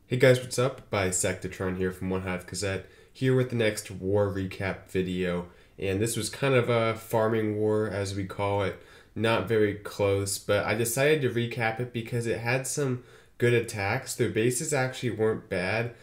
Hey guys, what's up? Bisectatron here from OneHive Gazette, here with the next war recap video. And this was kind of a farming war, as we call it. Not very close, but I decided to recap it because it had some good attacks. Their bases actually weren't bad.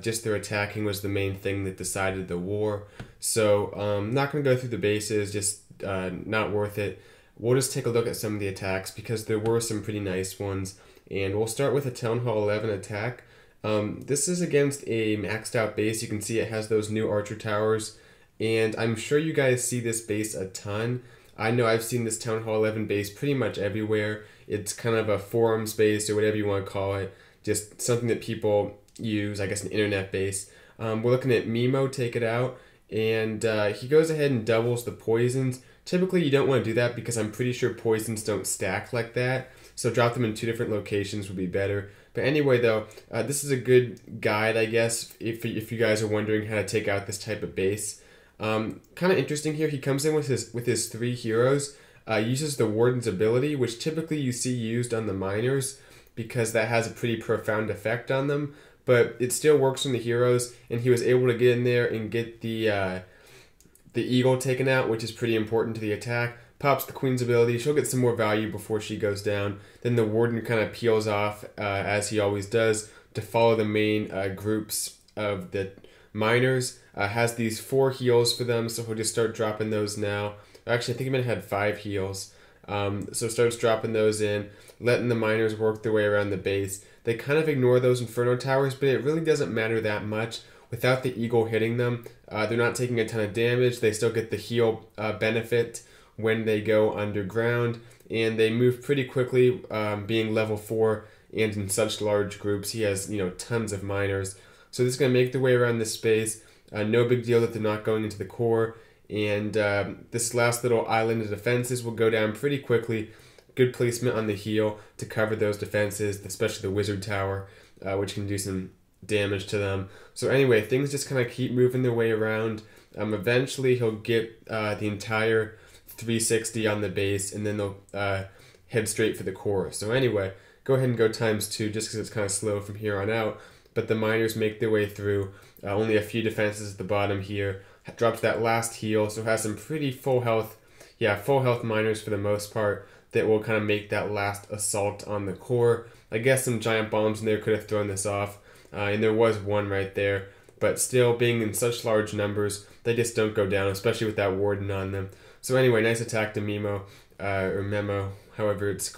Just their attacking was the main thing that decided the war. So, not going to go through the bases, just not worth it. We'll just take a look at some of the attacks because there were some pretty nice ones. And we'll start with a Town Hall 11 attack. This is against a maxed out base. You can see it has those new archer towers, and I'm sure you guys see this base a ton. I know I've seen this Town Hall 11 base pretty much everywhere. It's kind of a forums base or whatever you want to call it, just something that people use, I guess an internet base. We're looking at Mimo take it out, and he goes ahead and doubles the poisons. Typically you don't want to do that because I'm pretty sure poisons don't stack like that, so drop them in two different locations would be better. But anyway, though, this is a good guide, I guess, if you guys are wondering how to take out this type of base. Kind of interesting here, he comes in with his three heroes, uses the Warden's ability, which typically you see used on the miners, because that has a pretty profound effect on them, but it still works on the heroes, and he was able to get in there and get the Eagle taken out, which is pretty important to the attack. Pops the Queen's ability. She'll get some more value before she goes down. Then the Warden kind of peels off, as he always does, to follow the main groups of the miners. Has these 4 heals for them, so he'll just start dropping those now. Actually, I think he might have had 5 heals. So starts dropping those in, letting the miners work their way around the base. They kind of ignore those Inferno towers, but it really doesn't matter that much. Without the Eagle hitting them, they're not taking a ton of damage. They still get the heal benefit when they go underground, and they move pretty quickly, being level 4 and in such large groups. He has, tons of miners, so this is going to make their way around this space. No big deal that they're not going into the core, and this last little island of defenses will go down pretty quickly. Good placement on the heal to cover those defenses, especially the wizard tower, which can do some damage to them. So anyway, things just kind of keep moving their way around. Eventually he'll get the entire 360 on the base, and then they'll head straight for the core. So anyway, go ahead and go ×2 just because it's kind of slow from here on out. But the miners make their way through. Only a few defenses at the bottom here. Drops that last heal, so has some pretty full health miners for the most part that will kind of make that last assault on the core. I guess some giant bombs in there could have thrown this off, and there was one right there. But still, being in such large numbers, they just don't go down, especially with that Warden on them. So anyway, nice attack to Mimo, or Memo, however it's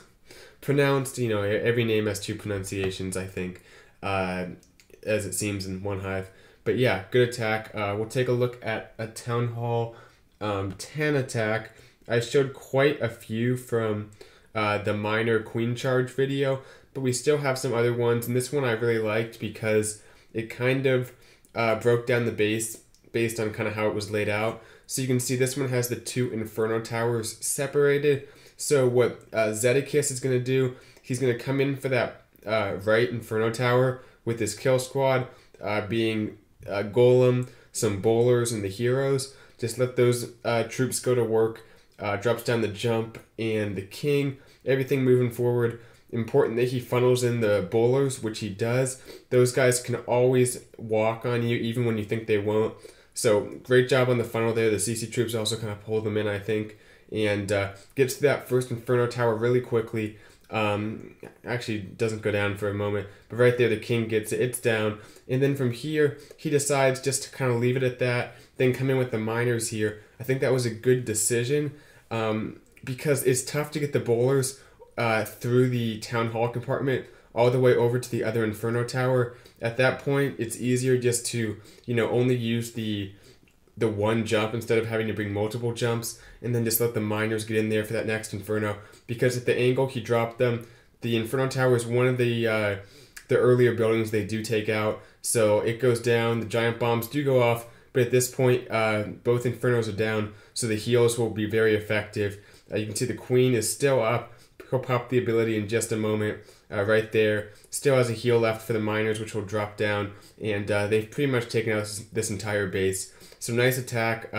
pronounced. Every name has 2 pronunciations, I think, as it seems in OneHive. But yeah, good attack. We'll take a look at a Town Hall 10 attack. I showed quite a few from the minor Queen Charge video, but we still have some other ones, and this one I really liked because it kind of broke down the base based on kind of how it was laid out. So you can see this one has the 2 Inferno towers separated. So what Zedekiss is going to do, he's going to come in for that right Inferno tower with his kill squad, being Golem, some bowlers, and the heroes. Just let those troops go to work. Drops down the jump and the king. Everything moving forward. Important that he funnels in the bowlers, which he does. Those guys can always walk on you even when you think they won't. So great job on the funnel there. The CC troops also kind of pull them in, I think, and gets to that first Inferno tower really quickly. Actually doesn't go down for a moment, but right there the king gets it. It's down, and then from here he decides just to kind of leave it at that. Then come in with the miners here. I think that was a good decision, because it's tough to get the bowlers through the town hall compartment all the way over to the other Inferno tower. At that point, it's easier just to, only use the one jump instead of having to bring multiple jumps, and then just let the miners get in there for that next Inferno. Because at the angle he dropped them, the Inferno tower is one of the earlier buildings they do take out, so it goes down. The giant bombs do go off, but at this point, both Infernos are down, so the heals will be very effective. You can see the Queen is still up. He'll pop the ability in just a moment. Right there, still has a heal left for the miners, which will drop down, and they've pretty much taken out this entire base. So nice attack.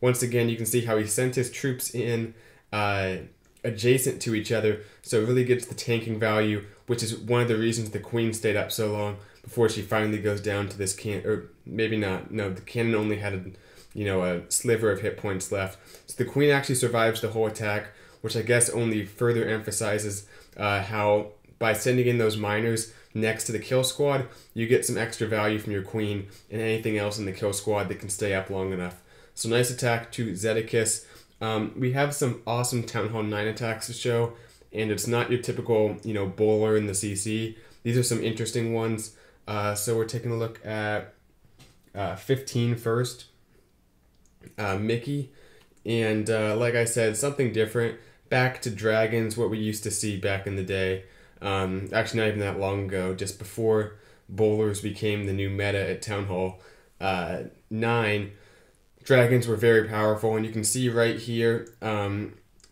Once again, you can see how he sent his troops in adjacent to each other, so it really gets the tanking value, which is one of the reasons the queen stayed up so long before she finally goes down to this can, or maybe not. No, the cannon only had a sliver of hit points left. So the queen actually survives the whole attack, which I guess only further emphasizes how by sending in those miners next to the kill squad, you get some extra value from your queen and anything else in the kill squad that can stay up long enough. So nice attack to Zedekiss. We have some awesome Town Hall 9 attacks to show, and it's not your typical, bowler in the CC. These are some interesting ones. So we're taking a look at 15 first. Mickey. And like I said, something different. Back to dragons, what we used to see back in the day. Actually, not even that long ago, just before bowlers became the new meta at Town Hall 9. Dragons were very powerful, and you can see right here,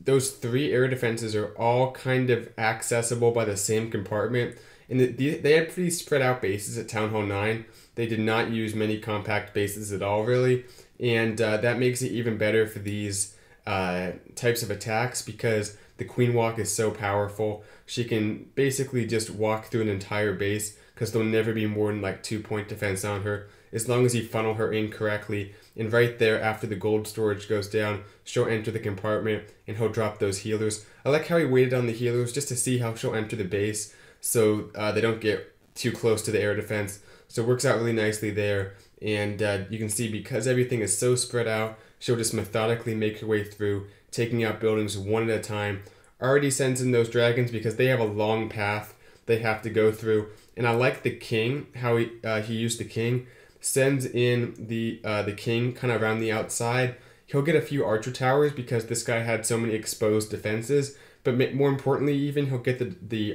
those 3 air defenses are all kind of accessible by the same compartment. And they had pretty spread out bases at Town Hall 9. They did not use many compact bases at all, really. And that makes it even better for these types of attacks because the queen walk is so powerful. She can basically just walk through an entire base because there'll never be more than like 2-point defense on her as long as you funnel her in correctly. And right there, after the gold storage goes down, she'll enter the compartment and he'll drop those healers. I like how he waited on the healers just to see how she'll enter the base so they don't get too close to the air defense. So it works out really nicely there. And you can see because everything is so spread out, she'll just methodically make her way through, taking out buildings one at a time. Already sends in those dragons because they have a long path they have to go through. And I like the king, how he used the king. Sends in the king kind of around the outside. He'll get a few archer towers because this guy had so many exposed defenses. But more importantly, even he'll get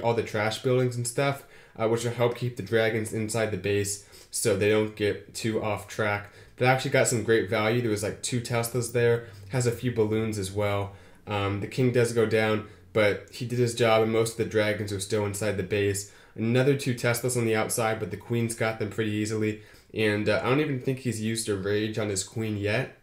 all the trash buildings and stuff, which will help keep the dragons inside the base so they don't get too off track. But I actually got some great value. There was like 2 Teslas there. Has a few balloons as well. The king does go down, but he did his job and most of the dragons are still inside the base. Another 2 Teslas on the outside, but the queen's got them pretty easily. And I don't even think he's used a rage on his queen yet.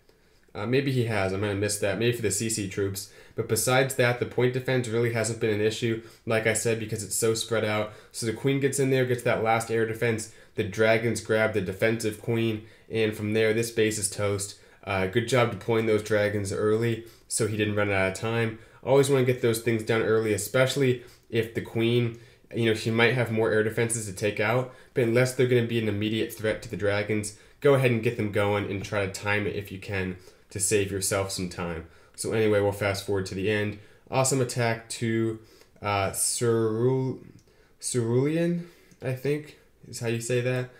Maybe he has. I might have missed that. Maybe for the CC troops. But besides that, the point defense really hasn't been an issue, like I said, because it's so spread out. So the queen gets in there, gets that last air defense. The dragons grab the defensive queen. And from there, this base is toast. Good job deploying those dragons early so he didn't run out of time. Always want to get those things done early, especially if the queen, she might have more air defenses to take out. But unless they're going to be an immediate threat to the dragons, go ahead and get them going and try to time it if you can to save yourself some time. So anyway, we'll fast forward to the end. Awesome attack to Cerulean, I think is how you say that.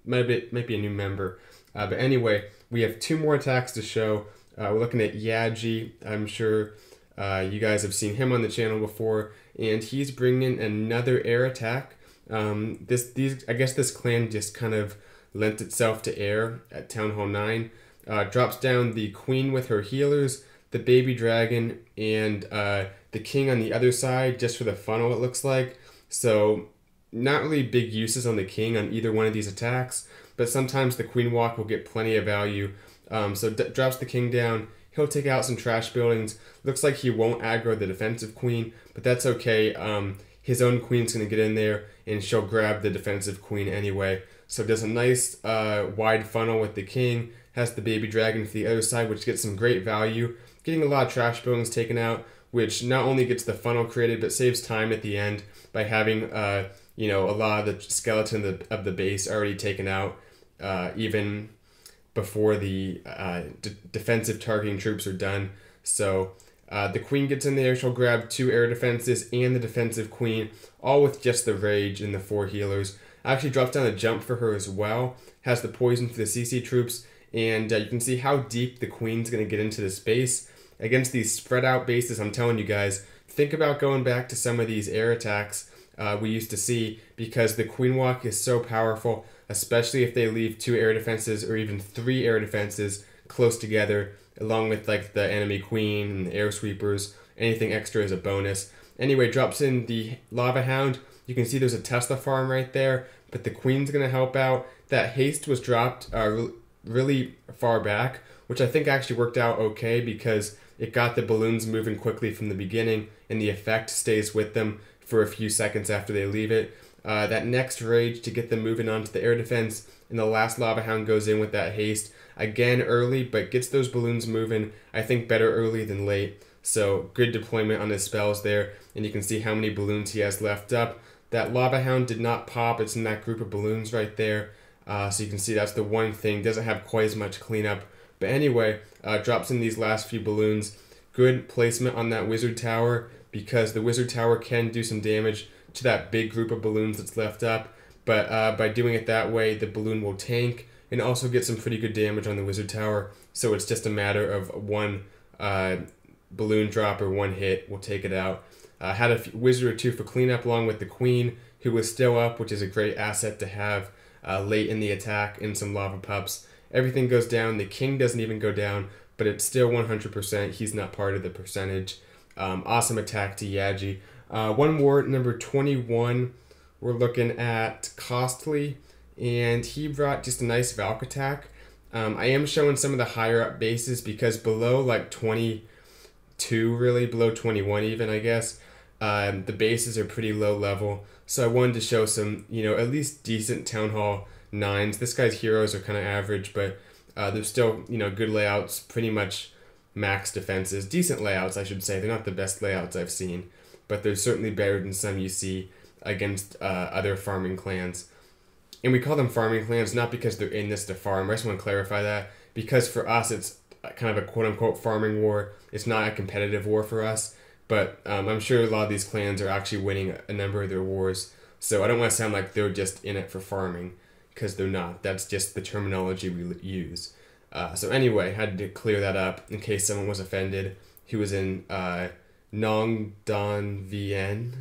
Might be a new member. But anyway, we have 2 more attacks to show. We're looking at Yaji. I'm sure you guys have seen him on the channel before. And he's bringing another air attack. I guess this clan just kind of lent itself to air at Town Hall 9. Drops down the queen with her healers, the baby dragon, and the king on the other side just for the funnel, it looks like. So not really big uses on the king on either one of these attacks, but sometimes the queen walk will get plenty of value. So drops the king down. He'll take out some trash buildings. Looks like he won't aggro the defensive queen, but that's okay. His own queen's going to get in there, and she'll grab the defensive queen anyway. So does a nice wide funnel with the king. Has the baby dragon for the other side, which gets some great value. Getting a lot of trash buildings taken out, which not only gets the funnel created, but saves time at the end by having a lot of the skeleton of the base already taken out, even before the defensive targeting troops are done. So the queen gets in there. She'll grab 2 air defenses and the defensive queen, all with just the rage and the 4 healers. Actually drops down a jump for her as well. Has the poison for the CC troops. And you can see how deep the queen's going to get into this base. Against these spread out bases, I'm telling you guys, think about going back to some of these air attacks we used to see, because the queen walk is so powerful, especially if they leave 2 air defenses or even 3 air defenses close together, along with like the enemy queen and the air sweepers. Anything extra is a bonus. Anyway, drops in the lava hound. You can see there's a Tesla farm right there, but the queen's going to help out. That haste was dropped really far back, which I think actually worked out okay because it got the balloons moving quickly from the beginning, and the effect stays with them for a few seconds after they leave it. That next rage to get them moving onto the air defense, and the last Lava Hound goes in with that haste. Again, early, but gets those balloons moving. I think better early than late. So good deployment on his spells there, and you can see how many balloons he has left up. That Lava Hound did not pop. It's in that group of balloons right there. So you can see that's the one thing. Doesn't have quite as much cleanup. But anyway, drops in these last few balloons. Good placement on that Wizard Tower, because the Wizard Tower can do some damage to that big group of balloons that's left up. But by doing it that way, the balloon will tank and also get some pretty good damage on the Wizard Tower. So it's just a matter of one balloon drop or one hit will take it out. Had a wizard or two for cleanup along with the Queen, who was still up, which is a great asset to have late in the attack, and some lava pups. Everything goes down. The King doesn't even go down, but it's still 100%. He's not part of the percentage. Awesome attack to Yaji. One more, number 21, we're looking at Costly, and he brought just a nice Valk attack. I am showing some of the higher up bases, because below like 22, really, below 21 even, I guess, the bases are pretty low level. So I wanted to show some, at least decent Town Hall 9s. This guy's heroes are kind of average, but they're still, good layouts, pretty much max defenses. Decent layouts, I should say. They're not the best layouts I've seen, but they're certainly better than some you see against other farming clans. And we call them farming clans not because they're in this to farm. I just want to clarify that, because for us it's kind of a quote-unquote farming war. It's not a competitive war for us, but I'm sure a lot of these clans are actually winning a number of their wars. So I don't want to sound like they're just in it for farming, because they're not. That's just the terminology we use. So anyway, had to clear that up in case someone was offended who was in NØNG VN.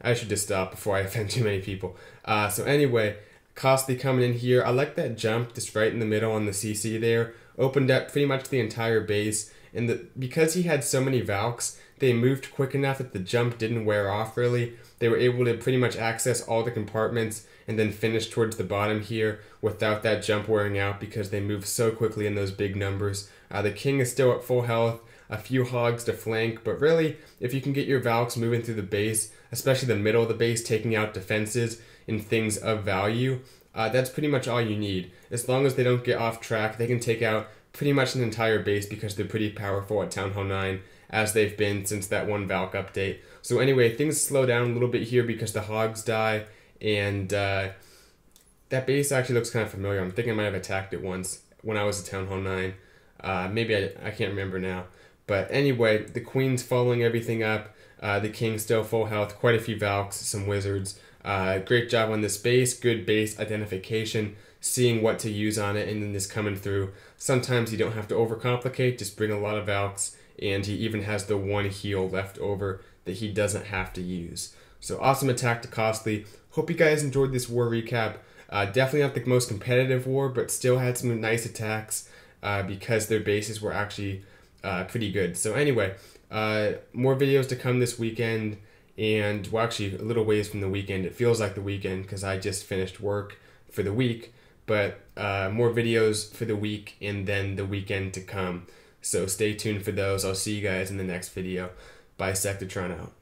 I should just stop before I offend too many people. So anyway, Costly coming in here. I like that jump just right in the middle on the CC there. Opened up pretty much the entire base. And because he had so many Valks, they moved quick enough that the jump didn't wear off really. They were able to pretty much access all the compartments and then finish towards the bottom here without that jump wearing out, because they move so quickly in those big numbers. The King is still at full health. A few hogs to flank, but really, if you can get your Valks moving through the base, especially the middle of the base, taking out defenses and things of value, that's pretty much all you need. As long as they don't get off track, they can take out pretty much an entire base, because they're pretty powerful at Town Hall 9, as they've been since that one Valk update. So anyway, things slow down a little bit here because the hogs die, and that base actually looks kind of familiar. I'm thinking I might have attacked it once when I was at Town Hall 9. Maybe I can't remember now. But anyway, the Queen's following everything up. The King's still full health. Quite a few Valks, some Wizards. Great job on this base. Good base identification. Seeing what to use on it, and then this coming through. Sometimes you don't have to overcomplicate. Just bring a lot of Valks. And he even has the one heal left over that he doesn't have to use. So awesome attack to Costly. Hope you guys enjoyed this war recap. Definitely not the most competitive war, but still had some nice attacks because their bases were actually pretty good. So anyway, more videos to come this weekend, and well, actually a little ways from the weekend. It feels like the weekend because I just finished work for the week, but more videos for the week and then the weekend to come. So stay tuned for those. I'll see you guys in the next video. Bisectatron out.